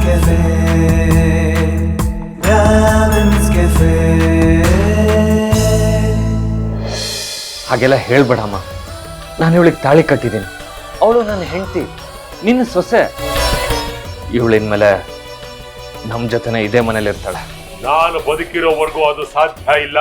Cafe. Brahmins Cafe. ಹಾಗೆಲ್ಲ ಹೇಳ್ಬೇಡಮ್ಮ. ನಾನು ಇವಳಿಗೆ ತಾಳಿ ಕಟ್ಟಿದ್ದೀನಿ. ಅವಳು ನನ್ನ ಹೆಂಡತಿ, ನಿನ್ನ ಸೊಸೆ. ಇವಳಿನ್ಮೇಲೆ ನಮ್ಮ ಜೊತೆನೆ ಇದೇ ಮನೇಲಿ ಇರ್ತಾಳೆ. ನಾನು ಬದುಕಿರೋವರೆಗೂ ಅದು ಸಾಧ್ಯ ಇಲ್ಲ.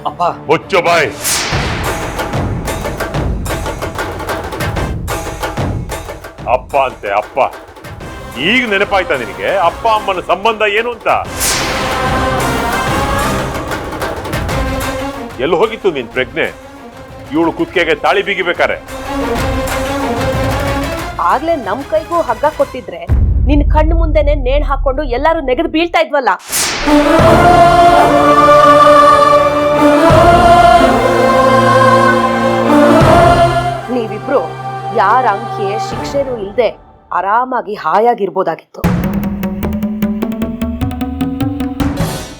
ಅಪ್ಪ, ಮುಚ್ಚು ಬಾಯ್. ಅಪ್ಪ ಅಂತೆ ಅಪ್ಪ. ಈಗ ನೆನಪಾಯ್ತಾ ನಿನಗೆ ಅಪ್ಪ ಅಮ್ಮನ ಸಂಬಂಧ ಏನು ಅಂತ? ಎಲ್ಲಿ ಹೋಗಿತ್ತು ನಿನ್ ಪ್ರಜ್ಞೆ? ಇವಳು ಕುತ್ತಿಗೆಗೆ ತಾಳಿ ಬಿಗಿಬೇಕಾರೆ ಆಗ್ಲೇ ನಮ್ ಕೈಗೂ ಹಗ್ಗ ಕೊಟ್ಟಿದ್ರೆ ನಿನ್ ಕಣ್ಣು ಮುಂದೆನೆ ನೇಣ್ ಹಾಕೊಂಡು ಎಲ್ಲಾರು ನೆಗೆದು ಬೀಳ್ತಾ ಇದ್ವಲ್ಲ. ನೀವಿಬ್ರು ಯಾರ ಅಂಕೆ ಶಿಕ್ಷೆನೂ ಇಲ್ದೆ ಆರಾಮಾಗಿ ಹಾಯಾಗಿರ್ಬೋದಾಗಿತ್ತು.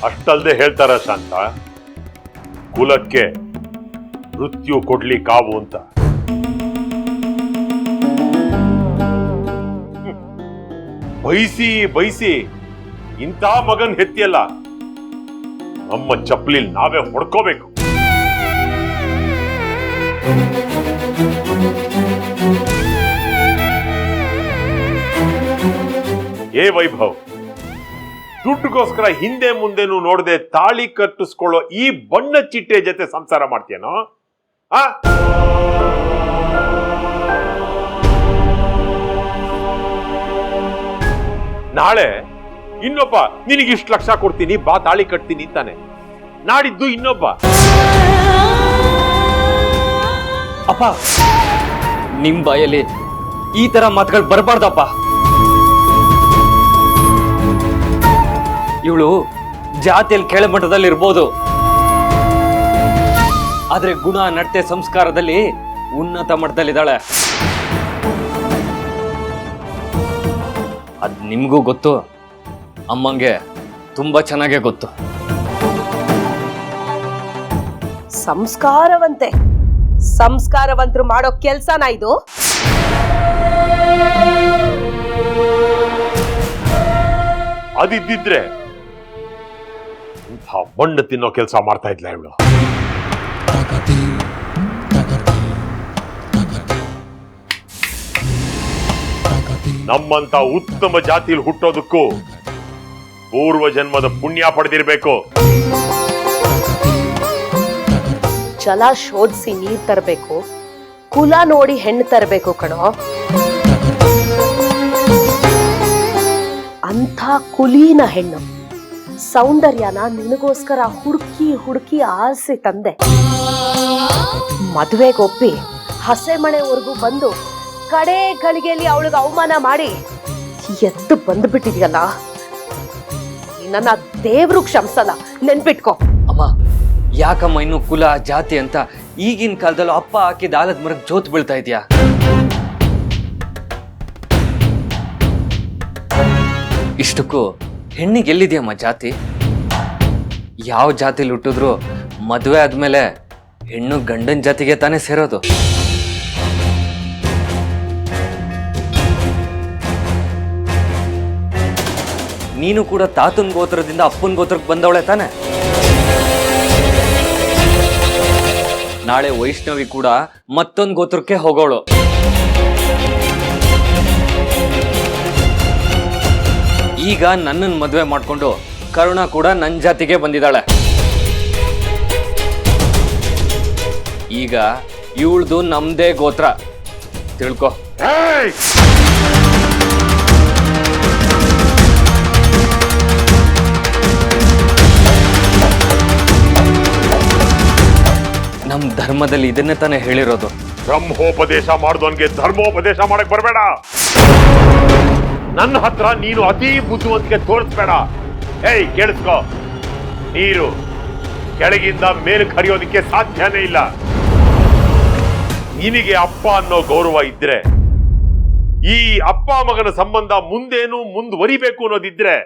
ಅಷ್ಟಲ್ದೆ ಹೇಳ್ತಾರ ಶಾಂತ, ಕುಲಕ್ಕೆ ಮೃತ್ಯು ಕೊಡ್ಲಿ ಕಾವು ಅಂತ. ಬಯಸಿ ಇಂಥ ಮಗನ್ ಹೆತ್ತಿಯಲ್ಲ, ನಮ್ಮ ಚಪ್ಪಲಿಲ್ ನಾವೇ ಹೊಡ್ಕೋಬೇಕು. ಏ ವೈಭವ್, ದುಡ್ಡುಗೋಸ್ಕರ ಹಿಂದೆ ಮುಂದೆನೂ ನೋಡದೆ ತಾಳಿ ಕಟ್ಟಿಸ್ಕೊಳ್ಳೋ ಈ ಬಣ್ಣ ಚಿಟ್ಟೆ ಜೊತೆ ಸಂಸಾರ ಮಾಡ್ತೀಯನೋ? ನಾಳೆ ಇನ್ನೊಬ್ಬ ನಿನಗಿಷ್ಟು ಲಕ್ಷ ಕೊಡ್ತೀನಿ ಬಾ ತಾಳಿ ಕಟ್ತೀನಿ ಅಂತಾನೆ. ನಾಡಿದ್ದು ಇನ್ನೊಬ್ಬ. ಅಪ್ಪ, ನಿಮ್ ಬಾಯಲ್ಲಿ ಈ ತರ ಮಾತುಗಳು ಬರಬಾರ್ದಪ್ಪ. ಇವಳು ಜಾತಿಯಲ್ಲಿ ಕೆಳಮಟ್ಟದಲ್ಲಿ ಇರ್ಬೋದು, ಆದ್ರೆ ಗುಣ, ನಡತೆ, ಸಂಸ್ಕಾರದಲ್ಲಿ ಉನ್ನತ ಮಟ್ಟದಲ್ಲಿದ್ದಾಳೆ. ಅದ್ ನಿಮ್ಗೂ ಗೊತ್ತು, ಅಮ್ಮಂಗೆ ತುಂಬಾ ಚೆನ್ನಾಗೇ ಗೊತ್ತು. ಸಂಸ್ಕಾರವಂತರು ಮಾಡೋ ಕೆಲ್ಸನಾ ಇದು? ಅದಿದ್ದಿದ್ರೆ ಬಣ್ಣ ತಿನ್ನೋ ಕೆಲಸ ಮಾಡ್ತಾ ಇದ್ಲ ಇವಳು. ನಮ್ಮಂತ ಉತ್ತಮ ಜಾತಿಯಲ್ಲಿ ಹುಟ್ಟೋದಕ್ಕೂ ಪೂರ್ವ ಜನ್ಮದ ಪುಣ್ಯ ಪಡೆದಿರ್ಬೇಕು. ಜಲ ಶೋಧಿಸಿ ನೀರ್ ತರಬೇಕು, ಕುಲ ನೋಡಿ ಹೆಣ್ಣು ತರಬೇಕು ಕಣೋ. ಅಂಥ ಕುಲೀನ ಹೆಣ್ಣು ಸೌಂದರ್ಯನ ನಿನಗೋಸ್ಕರ ಹುಡುಕಿ ಆಸೆ ತಂದೆ. ಮದುವೆಗೊಪ್ಪಿ ಹಸೆ ಮನೆವರೆಗೂ ಬಂದು ಕಡೆ ಗಳಿಗೆಯಲ್ಲಿ ಅವಳಿಗೆ ಅವಮಾನ ಮಾಡಿ ಎದ್ದು ಬಂದ್ಬಿಟ್ಟಿದ್ಯಲ್ಲ, ನನ್ನ ದೇವ್ರು ಕ್ಷಮಿಸಲ್ಲ, ನೆನ್ಪಿಟ್ಕೋ. ಅಮ್ಮ, ಯಾಕಮ್ಮ ಇನ್ನು ಕುಲ ಜಾತಿ ಅಂತ ಈಗಿನ ಕಾಲದಲ್ಲೂ ಅಪ್ಪ ಹಾಕಿದ ಆಲದ ಮರಕ್ಕೆ ಜೋತ್ ಬೀಳ್ತಾ ಇದೆಯಾ? ಇಷ್ಟಕ್ಕೂ ಹೆಣ್ಣಿಗೆ ಎಲ್ಲಿದೆಯಮ್ಮ ಜಾತಿ? ಯಾವ ಜಾತಿಲಿ ಹುಟ್ಟಿದ್ರು ಮದುವೆ ಆದ್ಮೇಲೆ ಹೆಣ್ಣು ಗಂಡನ ಜಾತಿಗೆ ತಾನೇ ಸೇರೋದು. ನೀನು ಕೂಡ ತಾತನ ಗೋತ್ರದಿಂದ ಅಪ್ಪನ ಗೋತ್ರಕ್ಕೆ ಬಂದವಳೆ ತಾನೆ? ನಾಳೆ ವೈಷ್ಣವಿ ಕೂಡ ಮತ್ತೊಂದು ಗೋತ್ರಕ್ಕೆ ಹೋಗೋಳು. ಈಗ ನನ್ನನ್ನು ಮದುವೆ ಮಾಡ್ಕೊಂಡು ಕರುಣ ಕೂಡ ನನ್ನ ಜಾತಿಗೆ ಬಂದಿದ್ದಾಳೆ. ಈಗ ಇವಳ್ದು ನಮ್ದೇ ಗೋತ್ರ, ತಿಳ್ಕೊ. ನಮ್ ಧರ್ಮದಲ್ಲಿ ಇದನ್ನೇ ತಾನೇ ಹೇಳಿರೋದು. ಬ್ರಹ್ಮೋಪದೇಶ ಮಾಡಿದವನ್ಗೆ ಧರ್ಮೋಪದೇಶ ಮಾಡಕ್ ಬರಬೇಡ. ನನ್ನ ಹತ್ರ ನೀನು ಅತಿ ಬುದ್ಧಿವಂತಿಕೆ ತೋರಿಸ್ಬೇಡ. ಏಯ್, ಕೇಳಿಸ್ಕೋ, ನೀರು ಕೆಳಗಿಂದ ಮೇಲೆ ಕರಿಯೋದಕ್ಕೆ ಸಾಧ್ಯನೇ ಇಲ್ಲ. ನಿನಗೆ ಅಪ್ಪ ಅನ್ನೋ ಗೌರವ ಇದ್ರೆ, ಈ ಅಪ್ಪ ಮಗನ ಸಂಬಂಧ ಮುಂದೇನು ಮುಂದುವರಿಬೇಕು ಅನ್ನೋದಿದ್ರೆ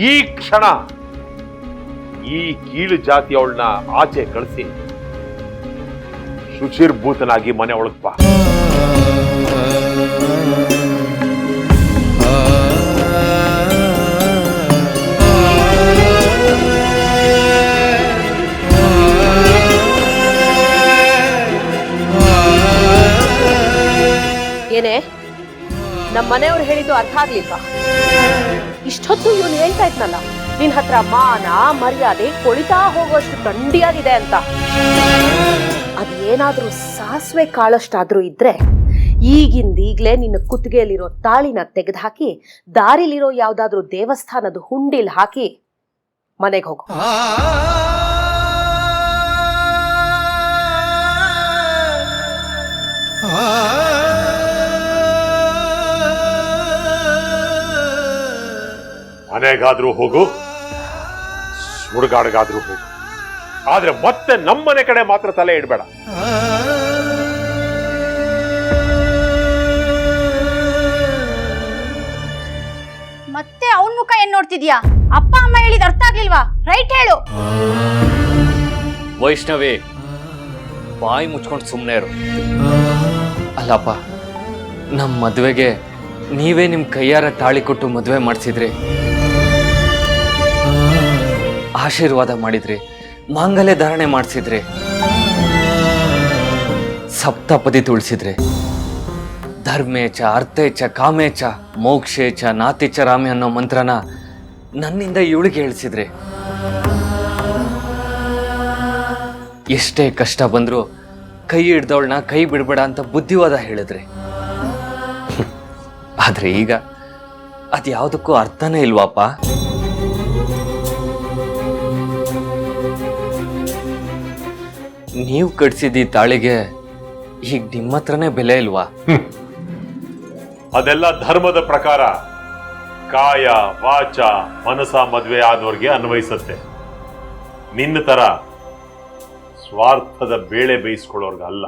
ಈ ಕ್ಷಣ ಈ ಕೀಳು ಜಾತಿಯವಳನ್ನ ಆಚೆ ಕಳಿಸಿ ಶುಚಿರ್ಭೂತನಾಗಿ ಮನೆ ಒಳಗ್ ಬಾ. ಏನೇ ನಮ್ಮ ಮನೆಯವ್ರು ಹೇಳಿದ್ದು ಅರ್ಥ ಆಗ್ಲಿಲ್ವಾ? ಇಷ್ಟೊತ್ತು ಇವನು ಹೇಳ್ತಾ ಇದ್ನಲ್ಲ ನಿನ್ ಹತ್ರ ಮಾನ ಮರ್ಯಾದೆ ಕೊಳಿತಾ ಹೋಗೋಷ್ಟು ದಂಡಿಯಾಗಿದೆ ಅಂತ. ಅದೇನಾದ್ರೂ ಸಾಸಿವೆ ಕಾಳಷ್ಟಾದ್ರೂ ಇದ್ರೆ ಈಗಿಂದೀಗ್ಲೇ ನಿನ್ನ ಕುತ್ತಿಗೆಯಲ್ಲಿರೋ ತಾಳಿನ ತೆಗೆದುಹಾಕಿ ದಾರಿಲಿರೋ ಯಾವ್ದಾದ್ರೂ ದೇವಸ್ಥಾನದ ಹುಂಡಿಲ್ ಹಾಕಿ ಮನೆಗೆ ಹೋಗು. ಮನೆಗಾದ್ರೂ ಹೋಗು, ಸುಡುಗಾಡ್ಗಾದ್ರೂ ಹೋಗು, ಆದ್ರೆ ಮತ್ತೆ ನಮ್ಮನೆ ಕಡೆ ಮಾತ್ರ ತಲೆ ಇಡಬೇಡ. ಮತ್ತೆ ಅವನ್ ಮುಖ ಏನ್ ನೋಡ್ತಿದ್ಯಾ? ಅಪ್ಪ ಅಮ್ಮ ಹೇಳಿದ ಅರ್ಥ ಆಗ್ಲಿಲ್ವಾ? ರೈಟ್ ಹೇಳು. ವೈಷ್ಣವಿ, ಬಾಯಿ ಮುಚ್ಕೊಂಡು ಸುಮ್ಮನೆ ಇರು. ಅಲ್ಲಪ್ಪ, ನಮ್ಮ ಮದುವೆಗೆ ನೀವೇ ನಿಮ್ಮ ಕೈಯಾರ ತಾಳಿ ಕೊಟ್ಟು ಮದುವೆ ಮಾಡಿಸಿದ್ರಿ, ಆಶೀರ್ವಾದ ಮಾಡಿದ್ರಿ, ಮಾಂಗಲ್ಯ ಧಾರಣೆ ಮಾಡಿಸಿದ್ರಿ, ಸಪ್ತಪದಿ ತುಳಿಸಿದ್ರಿ, ಧರ್ಮೇಚ ಅರ್ಥೇಚ ಕಾಮೇಚ ಮೋಕ್ಷೇಚ ನಾತಿಚ ರಾಮೆ ಅನ್ನೋ ಮಂತ್ರನ ನನ್ನಿಂದ ಇವಳಿಗೆ ಹೇಳಿಸಿದ್ರಿ. ಎಷ್ಟೇ ಕಷ್ಟ ಬಂದ್ರು ಕೈ ಹಿಡ್ದವಳನ್ನ ಕೈ ಬಿಡ್ಬೇಡ ಅಂತ ಬುದ್ಧಿವಾದ ಹೇಳಿದ್ರಿ. ಆದ್ರೆ ಈಗ ಅದ್ಯಾವುದಕ್ಕೂ ಅರ್ಥನೇ ಇಲ್ವಾಪ. ನೀವು ಕಟ್ಸಿದ ತಾಳಿಗೆ ಈಗ ನಿಮ್ಮ ಹತ್ರನೇ ಬೆಲೆ ಇಲ್ವಾ? ಅದೆಲ್ಲ ಧರ್ಮದ ಪ್ರಕಾರ ಕಾಯ ವಾಚ ಮನಸ ಮದ್ವೆ ಆದವ್ರಿಗೆ ಅನ್ವಯಿಸುತ್ತೆ. ನಿನ್ನ ತರ ಸ್ವಾರ್ಥದ ಬೇಳೆ ಬೇಯಿಸ್ಕೊಳ್ಳೋರ್ಗ ಅಲ್ಲ.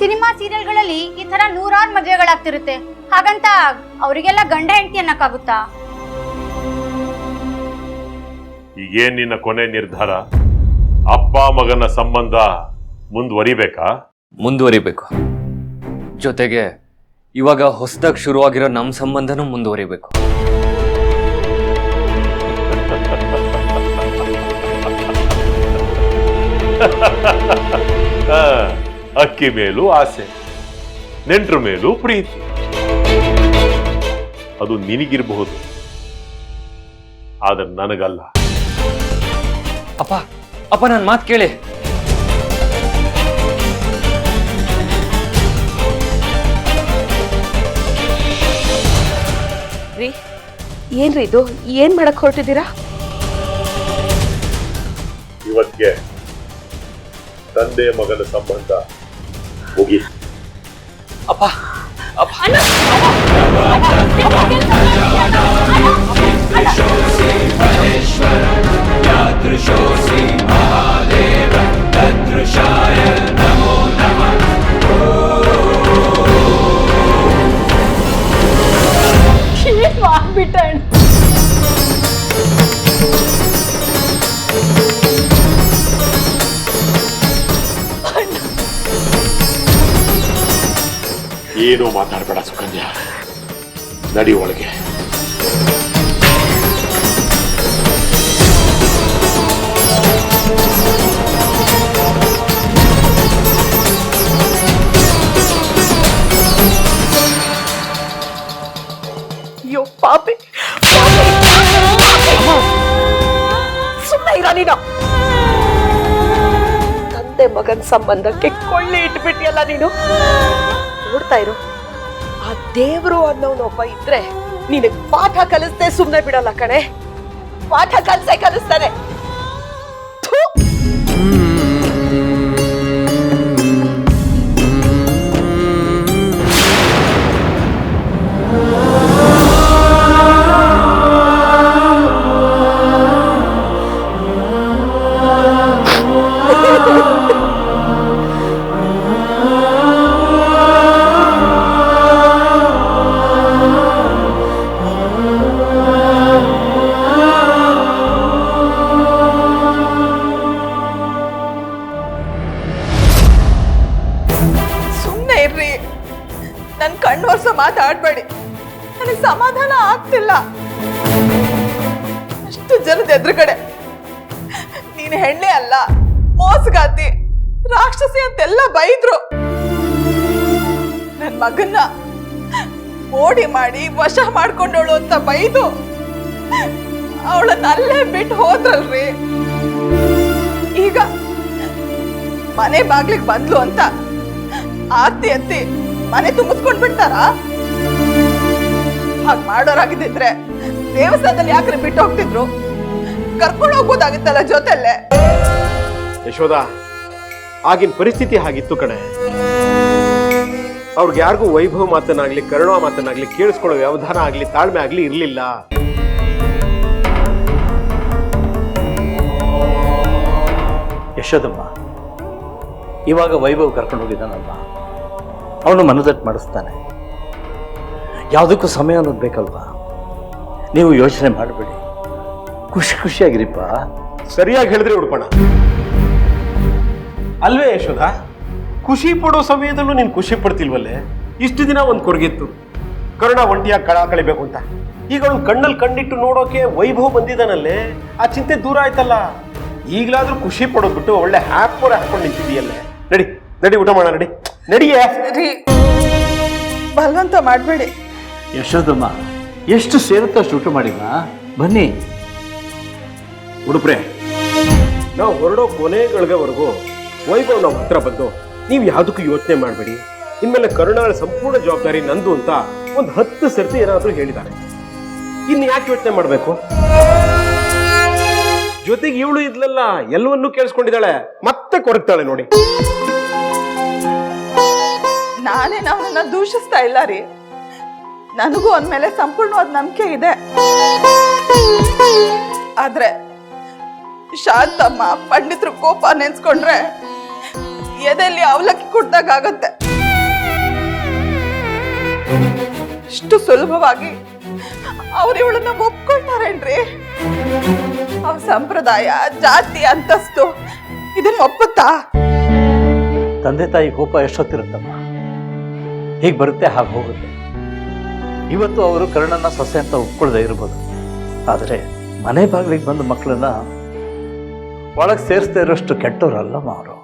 ಸಿನಿಮಾ ಸೀರಿಯಲ್ಗಳಲ್ಲಿ ಈ ತರ ನೂರಾರು ಮದುವೆಗಳಾಗ್ತಿರುತ್ತೆ, ಹಾಗಂತ ಅವರಿಗೆಲ್ಲ ಗಂಡ ಹೆಂಡತಿ ಅನ್ನಕ್ಕಾಗುತ್ತಾ? ಈಗೇನ್ ನಿನ್ನ ಕೊನೆ ನಿರ್ಧಾರ? ಅಪ್ಪ ಮಗನ ಸಂಬಂಧ ಮುಂದುವರಿಬೇಕಾ? ಮುಂದುವರಿಬೇಕು. ಜೊತೆಗೆ ಇವಾಗ ಹೊಸದಾಗಿ ಶುರುವಾಗಿರೋ ನಮ್ಮ ಸಂಬಂಧನೂ ಮುಂದುವರಿಬೇಕು. ಅಕ್ಕಿ ಮೇಲೂ ಆಸೆ, ನೆಂಟ್ರ ಮೇಲೂ ಪ್ರೀತಿ. ಅದು ನಿನಗಿರಬಹುದು, ಆದ್ರೆ ನನಗಲ್ಲ. ಅಪ್ಪ ಅಪ್ಪ, ನನ್ನ ಮಾತು ಕೇಳಿ. ರೀ, ಏನ್ರಿ ಇದು? ಏನ್ ಮಾಡಕ್ ಹೊರಟಿದ್ದೀರಾ? ಇವತ್ತಿಗೆ ತಂದೆ ಮಗನ ಸಂಬಂಧ ಮುಗಿ. ಅಪ್ಪ ಅಪ್ಪ, ಏನೂ ಮಾತಾಡಬೇಡ ಸುಕನ್ಯಾ, ನಡಿ ಒಳಗೆ. ಅಯ್ಯೋ ಪಾಪಿ, ಸುಮ್ಮನೆ ಇರ ನೀನು. ತಂದೆ ಮಗನ್ ಸಂಬಂಧಕ್ಕೆ ಕೊಳ್ಳಿ ಇಟ್ಬಿಟ್ಟಿಯಲ್ಲ ನೀನು. ನೋಡ್ತಾ ಇರು, ಆ ದೇವ್ರು ಅನ್ನೋನೊಬ್ಬ ಇದ್ರೆ ನಿನಗ್ ಪಾಠ ಕಲಿಸ್ದೆ ಸುಮ್ಮನೆ ಬಿಡಲ್ಲ ಕಣೆ. ಪಾಠ ಕಲಿಸ್ತಾನೆ. ಸಮಾಧಾನ ಆಗ್ತಿಲ್ಲ. ಅಷ್ಟು ಜನದ ಎದುರುಗಡೆ ನೀನು ಹೆಣ್ಣೆ ಅಲ್ಲ, ಮೋಸಗಾತಿ, ರಾಕ್ಷಸಿ ಅಂತೆಲ್ಲ ಬೈದ್ರು. ನನ್ ಮಗನ್ನ ಮೋಡಿ ಮಾಡಿ ವಶ ಮಾಡ್ಕೊಂಡವಳು ಅಂತ ಬೈದು ಅವಳನ್ನ ಅಲ್ಲೇ ಬಿಟ್ಟು ಹೋದ್ರಲ್ರಿ. ಈಗ ಮನೆ ಬಾಗ್ಲಿಗೆ ಬಂದ್ಲು ಅಂತ ಆರ್ತಿ ಅಂತಿ ಮನೆ ತುಂಬಿಸ್ಕೊಂಡ್ ಬಿಡ್ತಾರ? ಹಾಗೆ ಮಾಡೋರಾಗಿದ್ದಿದ್ರೆ ದೇವಸ್ಥಾನದಲ್ಲಿ ಯಾಕ್ರೆ ಬಿಟ್ಟು ಹೋಗ್ತಿದ್ರು? ಕರ್ಕೊಂಡು ಹೋಗ್ಬೋದಾಗಿತ್ತಲ್ಲ ಜೊತೆಲ್ಲೇ. ಯಶೋದ, ಆಗಿನ ಪರಿಸ್ಥಿತಿ ಹಾಗಿತ್ತು ಕಣೆ. ಅವ್ರಿಗೆ ಯಾರಿಗೂ ವೈಭವ ಮಾತನಾಗ್ಲಿ ಕರುಣಾ ಮಾತನಾಗ್ಲಿ ಕೇಳಿಸ್ಕೊಳ್ಳೋ ವ್ಯವಧಾನ ಆಗ್ಲಿ ತಾಳ್ಮೆ ಆಗ್ಲಿ ಇರ್ಲಿಲ್ಲ. ಯಶೋದಮ್ಮ, ಇವಾಗ ವೈಭವ್ ಕರ್ಕೊಂಡು ಹೋಗಿದ್ದಾನಲ್ವ, ಅವನು ಮನದಟ್ಟು ಮಾಡಿಸ್ತಾನೆ. ಯಾವುದಕ್ಕೂ ಸಮಯ ಅನ್ನೋದು ಬೇಕಲ್ವಾ? ನೀವು ಯೋಚನೆ ಮಾಡಬೇಡಿ, ಖುಷಿಯಾಗಿರಿಪ್ಪ. ಸರಿಯಾಗಿ ಹೇಳಿದ್ರೆ ಉಡುಪಣ ಅಲ್ವೇ ಯಶೋದ? ಖುಷಿ ಪಡೋ ಸಮಯದಲ್ಲೂ ನೀನು ಖುಷಿ ಪಡ್ತಿಲ್ವಲ್ಲೇ? ಇಷ್ಟು ದಿನ ಒಂದು ಕೊರಗಿತ್ತು ಕರುಣ ಒಂಟಿಯಾಗಿ ಕಳ ಕಳಿಬೇಕು ಅಂತ. ಈಗ ಅವನು ಕಣ್ಣಲ್ಲಿ ಕಣ್ಣಿಟ್ಟು ನೋಡೋಕೆ ವೈಭವ್ ಬಂದಿದ್ದಾನಲ್ಲೇ, ಆ ಚಿಂತೆ ದೂರ ಆಯ್ತಲ್ಲ. ಈಗಲಾದ್ರೂ ಖುಷಿ ಪಡೋದು ಬಿಟ್ಟು ಒಳ್ಳೆ ಹ್ಯಾಪೋರ ಹಾಕೊಂಡು ನಿಂತಿದೀಯಲ್ಲೇ. ನಡಿ ನಡಿ, ಊಟ ಮಾಡೋಣ, ನಡಿ ನಡಿಯೇ. ಬಲವಂತ ಮಾಡಬೇಡಿ. ಯಶೋದಮ್ಮ, ಎಷ್ಟು ಸೇರುತ್ತೋ ಅಷ್ಟು ಊಟ ಮಾಡಿಲ್ಲ. ಬನ್ನಿ. ಉಡುಪ್ರೆ, ನಾವು ಹೊರಡೋ ಕೊನೆಗಳಿಗೆವರೆಗೂ ವೈಭವ್ ನಾವು ಹತ್ರ ಬಂದು ನೀವು ಯಾವುದಕ್ಕೂ ಯೋಚನೆ ಮಾಡಬೇಡಿ, ಇನ್ಮೇಲೆ ಕರುಣಾಳ ಸಂಪೂರ್ಣ ಜವಾಬ್ದಾರಿ ನಂದು ಅಂತ ಒಂದು 10 ಸರ್ತಿ ಏನಾದರೂ ಹೇಳಿದ್ದಾರೆ. ಇನ್ನು ಯಾಕೆ ಯೋಚನೆ ಮಾಡಬೇಕು? ಜೊತೆಗೆ ಇವಳು ಇದ್ಲಲ್ಲ, ಎಲ್ಲವನ್ನೂ ಕೇಳಿಸ್ಕೊಂಡಿದ್ದಾಳೆ, ಮತ್ತೆ ಕೊರಗ್ತಾಳೆ ನೋಡಿ. ನಾನೇನು ಅವನನ್ನ ದೂಷಿಸ್ತಾ ಇಲ್ಲ ರೀ. ನನಗೂ ಅವನ ಮೇಲೆ ಸಂಪೂರ್ಣವಾದ ನಂಬಿಕೆ ಇದೆ. ಆದ್ರೆ ಶಾಂತಮ್ಮ ಪಂಡಿತರು ಕೋಪ ನೆನ್ಸ್ಕೊಂಡ್ರೆ ಎದೆಯಲ್ಲಿ ಅವಲಕ್ಕಿ ಕುಡ್ದಾಗ ಆಗತ್ತೆ. ಇಷ್ಟು ಸುಲಭವಾಗಿ ಅವ್ರು ಇವಳನ್ನ ಒಪ್ಕೊಳ್ತಾರೇನ್ರಿ? ಅವ್ರ ಸಂಪ್ರದಾಯ, ಜಾತಿ, ಅಂತಸ್ತು ಇದನ್ನ ಒಪ್ಪುತ್ತಾ? ತಂದೆ ತಾಯಿ ಕೋಪ ಎಷ್ಟೊತ್ತಿರುತ್ತಮ್ಮ, ಹೀಗೆ ಬರುತ್ತೆ ಹಾಗೆ ಹೋಗುತ್ತೆ. ಇವತ್ತು ಅವರು ಕರುಣನ್ನ ಸೊಸೆ ಅಂತ ಒಪ್ಕೊಳ್ದೇ ಇರ್ಬೋದು, ಆದರೆ ಮನೆ ಬಾಗಿಲಿಗೆ ಬಂದ ಮಕ್ಕಳನ್ನ ಒಳಗೆ ಸೇರಿಸ್ತಾ ಇರೋಷ್ಟು ಕೆಟ್ಟವ್ರಲ್ಲಮ್ಮ ಅವರು.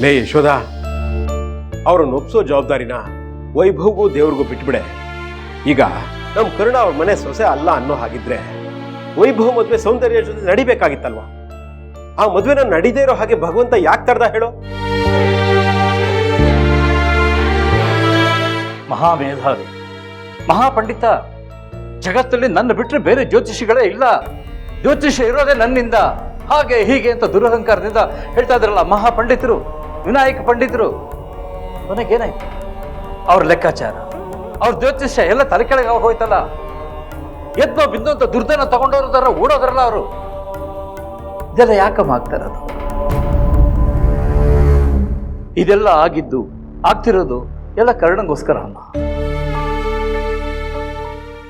ಲೇ ಯಶೋದ, ಅವ್ರನ್ನ ಒಪ್ಸೋ ಜವಾಬ್ದಾರಿನ ವೈಭವ್ಗೂ ದೇವ್ರಿಗೂ ಬಿಟ್ಬಿಡೆ. ಈಗ ನಮ್ಮ ಕರುಣ ಅವ್ರ ಮನೆ ಸೊಸೆ ಅಲ್ಲ ಅನ್ನೋ ಹಾಗಿದ್ರೆ ವೈಭವ್ ಮದ್ವೆ ಸೌಂದರ್ಯ ಜೊತೆ ನಡಿಬೇಕಾಗಿತ್ತಲ್ವಾ? ಆ ಮದ್ವೆನ ನಡೀದೇ ಇರೋ ಹಾಗೆ ಭಗವಂತ ಯಾಕೆ ತರ್ದ ಹೇಳೋ? ಮಹಾಮೇಧಾವಿ, ಮಹಾಪಂಡಿತ, ಜಗತ್ತಲ್ಲಿ ನನ್ನ ಬಿಟ್ಟರೆ ಬೇರೆ ಜ್ಯೋತಿಷಿಗಳೇ ಇಲ್ಲ. ಜ್ಯೋತಿಷ್ಯ ಇರೋದೇ ನನ್ನಿಂದ, ಹಾಗೆ ಹೀಗೆ ಅಂತ ದುರಹಂಕಾರದಿಂದ ಹೇಳ್ತಾ ಇದ್ರಲ್ಲ ಮಹಾಪಂಡಿತರು, ವಿನಾಯಕ ಪಂಡಿತರು. ನನಗೇನಾಯ್ತು? ಅವ್ರ ಲೆಕ್ಕಾಚಾರ, ಅವ್ರ ಜ್ಯೋತಿಷ್ಯ ಎಲ್ಲ ತಲೆ ಕೆಳಗೆ ಹೋಯ್ತಲ್ಲ. ಎದ್ನೋ ಬಿಂದು ಅಂತ ದುರ್ದನ ತಗೊಂಡೋದ್ರ ಓಡೋದ್ರಲ್ಲ ಅವರು. ಇದೆಲ್ಲ ಯಾಕಮ್ಮ ಆಗ್ತಾರದು? ಇದೆಲ್ಲ ಆಗಿದ್ದು ಆಗ್ತಿರೋದು ಎಲ್ಲ ಕರ್ಣಗೋಸ್ಕರ ಅಮ್ಮ.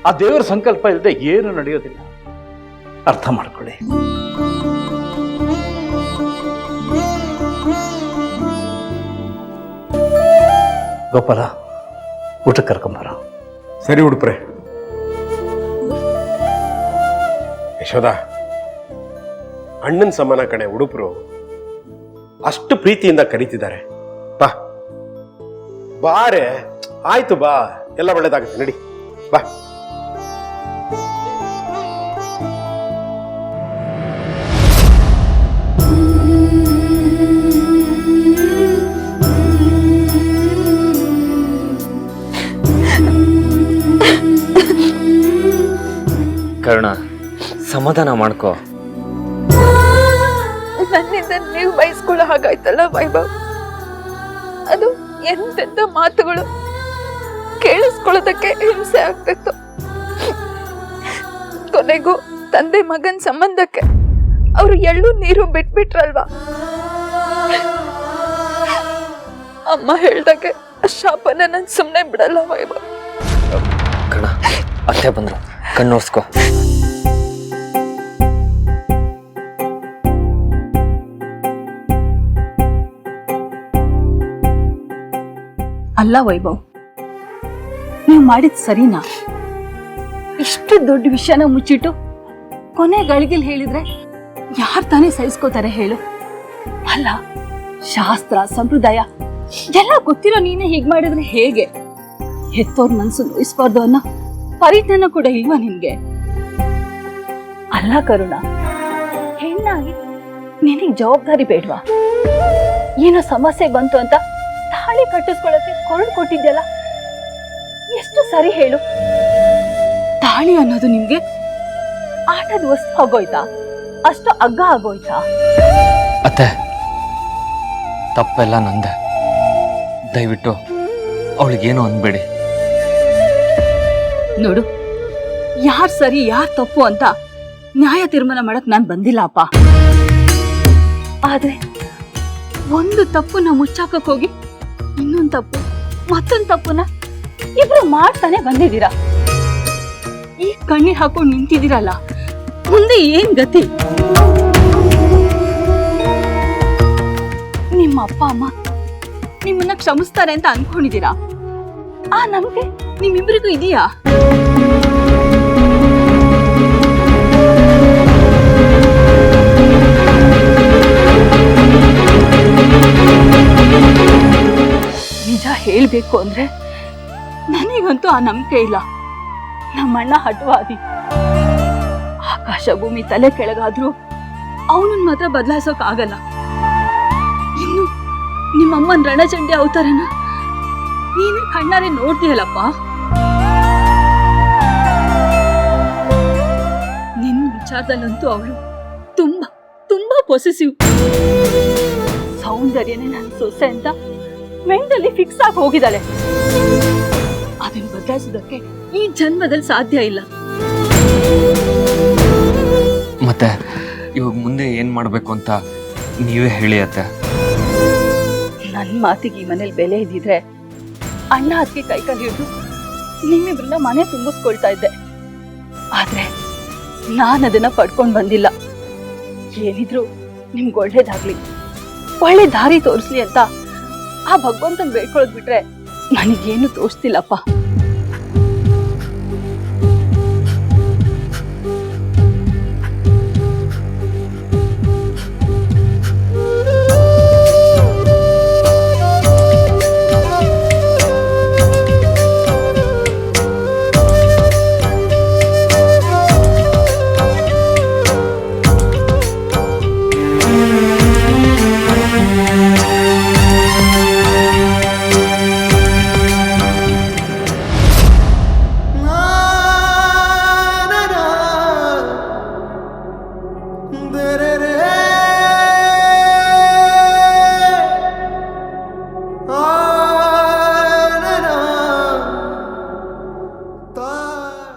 ಆ ದೇವರ ಸಂಕಲ್ಪ ಇಲ್ಲದೆ ಏನು ನಡೆಯೋದಿಲ್ಲ, ಅರ್ಥ ಮಾಡ್ಕೊಳ್ಳಿ. ಗೋಪಾಲ, ಊಟ ಕರ್ಕೊಂಬರ. ಸರಿ ಉಡುಪ್ರೆ. ಯಶೋದ, ಅಣ್ಣನ ಸಮಾನ ಕಣೆ ಉಡುಪರು, ಅಷ್ಟು ಪ್ರೀತಿಯಿಂದ ಕರೀತಿದ್ದಾರೆ. ಬಾ ಬಾರೆ. ಆಯ್ತು ಬಾ, ಎಲ್ಲ ಒಳ್ಳೇದಾಗುತ್ತೆ, ನಡಿ ಬಾ. ಕರುಣ, ಸಮಾಧಾನ ಮಾಡ್ಕೋ. ನನ್ನಿಂದ ನೀವು ಬಯಸ್ಕೊಳ್ಳೋ ಹಾಗಾಯ್ತಲ್ಲ ವೈಭವ್. ಅದು ಎಂತೆಂತ ಮಾತುಗಳು, ಕೇಳಿಸ್ಕೊಳ್ಳೋದಕ್ಕೆ ಹಿಂಸೆ ಆಗ್ತಿತ್ತು. ಕೊನೆಗೂ ತಂದೆ ಮಗನ್ ಸಂಬಂಧಕ್ಕೆ ಅವರು ಎಳ್ಳು ನೀರು ಬಿಟ್ಬಿಟ್ರಲ್ವಾ. ಅಮ್ಮ ಹೇಳ್ದಾಗೆ ಶಾಪನ ನಾನು ಸುಮ್ಮನೆ ಬಿಡಲ್ಲ ವೈಭವ್. ಕಣ, ಅತ್ತೆ ಬಂದ್ರು, ಕಣ್ಣೋರ್ಸ್ಕೊ. ಅಲ್ಲ ವೈಭವ್, ನೀವು ಮಾಡಿದ್ ಸರಿನಾ? ಇಷ್ಟು ದೊಡ್ಡ ವಿಷಯನ ಮುಚ್ಚಿಟ್ಟು ಕೊನೆ ಗಳಿಗೆಲ್ ಹೇಳಿದ್ರೆ ಯಾರು ತಾನೇ ಸಹಿಸ್ಕೋತಾರೆ ಹೇಳು? ಅಲ್ಲ, ಶಾಸ್ತ್ರ ಸಂಪ್ರದಾಯ ಎಲ್ಲ ಗೊತ್ತಿರೋ ನೀನೇ ಹೀಗ್ ಮಾಡಿದ್ರೆ ಹೇಗೆ? ಹೆತ್ತೋರ್ ಮನ್ಸು ನೋಯಿಸ್ಬಾರ್ದು ಅನ್ನೋ ಪರಿಜ್ಞಾನ ಕೂಡ ಇಲ್ವಾ ನಿನ್ಗೆ? ಅಲ್ಲ ಕರುಣ, ಹೆಣ್ಣಾಗಿ ನಿನಗ್ ಜವಾಬ್ದಾರಿ ಬೇಡ್ವಾ? ಏನೋ ಸಮಸ್ಯೆ ಬಂತು ಅಂತ ತಾಳಿ ಕಟ್ಟಿಸ್ಕೊಳ್ಳಕ್ಕೆ ಕೊರಳು ಕೊಟ್ಟಿದ್ಯಲ್ಲ, ಎಷ್ಟು ಸರಿ ಹೇಳು? ತಾಳಿ ಅನ್ನೋದು ನಿಮ್ಗೆ ಆಟದ ವಸ್ತು ಆಗೋಯ್ತಾ? ಅಷ್ಟು ಅಗ್ಗ ಆಗೋಯ್ತಾ? ಅತ್ತೆ, ತಪ್ಪೆಲ್ಲ ನಂದೆ. ದಯವಿಟ್ಟು ಅವಳಿಗೇನು ಅನ್ಬೇಡಿ. ನೋಡು, ಯಾರ್ ಸರಿ ಯಾರ್ ತಪ್ಪು ಅಂತ ನ್ಯಾಯ ತೀರ್ಮಾನ ಮಾಡಕ್ ನಾನ್ ಬಂದಿಲ್ಲ ಅಪ್ಪ. ಆದ್ರೆ ಒಂದು ತಪ್ಪನ್ನ ಮುಚ್ಚಾಕಕ್ ಹೋಗಿ ಇನ್ನೊಂದ್ ತಪ್ಪು ಮತ್ತೊಂದ್ ತಪ್ಪನ್ನ ಇಬ್ರು ಮಾಡ್ತಾನೆ ಬಂದಿದ್ದೀರಾ. ಈ ಕಣ್ಣೀರ್ ಹಾಕೊಂಡು ನಿಂತಿದ್ದೀರಲ್ಲ, ಮುಂದೆ ಏನ್ ಗತಿ? ನಿಮ್ಮ ಅಪ್ಪ ಅಮ್ಮ ನಿಮ್ಮನ್ನ ಕ್ಷಮಿಸ್ತಾರೆ ಅಂತ ಅನ್ಕೊಂಡಿದ್ದೀರಾ? ಆ ನಂಬಿಕೆ ನಿಮ್ಮಿಬ್ಬರಿಗೂ ಇದೆಯಾ? ನಿಜ ಹೇಳ್ಬೇಕು ಅಂದ್ರೆ ನನಗಂತೂ ಆ ನಂಬಿಕೆ ಇಲ್ಲ. ನಮ್ಮಣ್ಣ ಹಠವಾದಿ. ಆಕಾಶ ಭೂಮಿ ತಲೆ ಕೆಳಗಾದ್ರೂ ಅವನನ್ನ ಮಾತ್ರ ಬದಲಾಯಿಸೋಕ್ ಆಗಲ್ಲ. ಇನ್ನು ನಿಮ್ಮಮ್ಮನ ರಣಚಂಡಿ ಅವತಾರನ ನೀನೇ ಕಣ್ಣಾರೆ ನೋಡ್ತೀಯಲ್ಲಪ್ಪ. ನಿನ್ನ ವಿಚಾರದಲ್ಲಂತೂ ಅವಳು ತುಂಬಾ ತುಂಬಾ ಪೊಸೆಸಿವ್. ಸೌಂದರ್ಯನೇ ನನ್ನ ಸೊಸೆ ಅಂತ ಮೆಂಟಲಿ ಫಿಕ್ಸ್ ಆಗಿ ಹೋಗಿದ್ದಾಳೆ. ಅದನ್ನ ಬದಲಾಯಿಸೋದಕ್ಕೆ ಈ ಜನ್ಮದಲ್ಲಿ ಸಾಧ್ಯ ಇಲ್ಲ. ಮತ್ತೆ ಇವಾಗ ಮುಂದೆ ಏನ್ ಮಾಡ್ಬೇಕು ಅಂತ ನೀವೇ ಹೇಳಿ ಅತ್ತೆ. ನನ್ನ ಮಾತಿಗೆ ಈ ಮನೇಲಿ ಬೆಲೆ ಇದ್ದಿದ್ರೆ ಅಣ್ಣ ಅದಕ್ಕೆ ಕೈಕಾಲು ಹಿಡಿದು ನಿಮ್ಮಿಬ್ರನ್ನ ಮನೆ ತುಂಬಿಸ್ಕೊಳ್ತಾ ಇದ್ದೆ. ಆದ್ರೆ ನಾನು ಅದನ್ನ ಪಡ್ಕೊಂಡ್ ಬಂದಿಲ್ಲ. ಏನಿದ್ರು ನಿಮ್ಗೆ ಒಳ್ಳೇದಾಗ್ಲಿ, ಒಳ್ಳೆ ದಾರಿ ತೋರಿಸ್ಲಿ ಅಂತ ಆ ಭಗವಂತನ್ ಬೇಡ್ಕೊಳ್ಳೋದ್ ಬಿಟ್ರೆ ನನಗೇನು ತೋರಿಸ್ತಿಲ್ಲಪ್ಪ.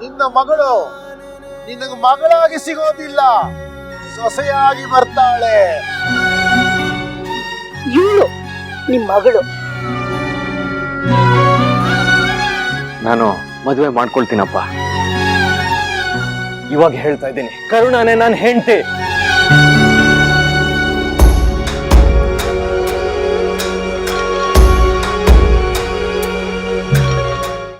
ನಿನ್ನ ಮಗಳು ನಿನಗೆ ಮಗಳಾಗಿ ಸಿಗೋದಿಲ್ಲ, ಸೊಸೆಯಾಗಿ ಬರ್ತಾಳೆ. ಇವಳು ನಿಮ್ ಮಗಳು. ನಾನು ಮದುವೆ ಮಾಡ್ಕೊಳ್ತೀನಪ್ಪ. ಇವಾಗ ಹೇಳ್ತಾ ಇದ್ದೀನಿ, ಕರುಣಾನೇ ನಾನು ಹೆಂಡತಿ.